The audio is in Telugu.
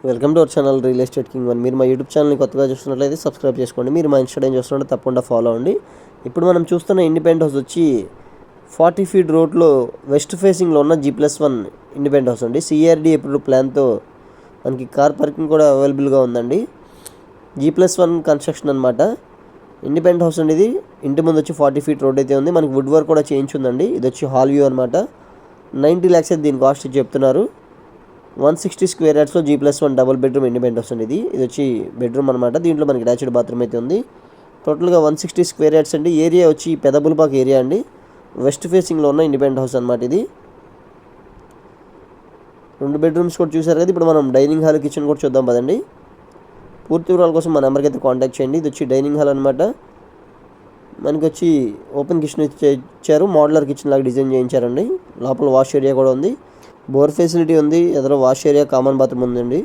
Welcome to our channel real estate king one. మీరు మా యూట్యూబ్ ఛానల్ని కొత్తగా చూస్తున్నట్లయితే సబ్స్క్రైబ్ చేసుకోండి. మీరు మా ఇన్స్టాగ్రామ్ చూస్తున్నట్టు తప్పకుండా ఫాలో అవ్వండి. ఇప్పుడు మనం చూస్తున్న ఇండిపెండెంట్ హౌస్ వచ్చి 40 ఫీట్ రోడ్లో వెస్ట్ ఫేసింగ్లో ఉన్న G+1 ఇండిపెండెంట్ హౌస్ అండి. CRD ఎప్పుడు ప్లాన్తో మనకి కార్ పార్కింగ్ కూడా అవైలబుల్గా ఉందండి. G+1 కన్స్ట్రక్షన్ అనమాట. ఇండిపెండెంట్ హౌస్ అండి. ఇది ఇంటి ముందు వచ్చి 40 ఫీట్ రోడ్ అయితే ఉంది. మనకి వుడ్ వర్క్ కూడా చేయించుందండి. ఇది వచ్చి హాల్ వ్యూ అనమాట. 90 lakhs అయితే దీని కాస్ట్ చెప్తున్నారు. 160 స్క్వేర్ యార్డ్స్లో G+1 double bedroom independent house అండి. ఇది వచ్చి బెడ్రూమ్ అనమాట. దీంట్లో మనకి అటాచ్డ్ బాత్రూమ్ అయితే ఉంది. టోటల్గా 160 స్క్వేర్ యార్డ్స్ అండి. ఏరియా వచ్చి పెదబుల్పాక్ ఏరియా అండి. వెస్ట్ ఫేసింగ్లో ఉన్న ఇండిపెండెంట్ హౌస్ అనమాట. ఇది 2 బెడ్రూమ్స్ కూడా చూసారు కదా. ఇప్పుడు మనం డైనింగ్ హాల్, కిచెన్ కూడా చూద్దాం పదండి. పూర్తి వివరాల కోసం మా నెంబర్కి అయితే కాంటాక్ట్ చేయండి. ఇది వచ్చి డైనింగ్ హాల్ అనమాట. మనకి వచ్చి ఓపెన్ కిచెన్ ఇచ్చారు. మోడలర్ కిచెన్ లాగా డిజైన్ చేయించారండి. లోపల వాష్ ఏరియా కూడా ఉంది. బోర్ ఫెసిలిటీ ఉంది. ఎదురు వాష్ ఏరియా, కామన్ బాత్రూమ్ ఉందండి.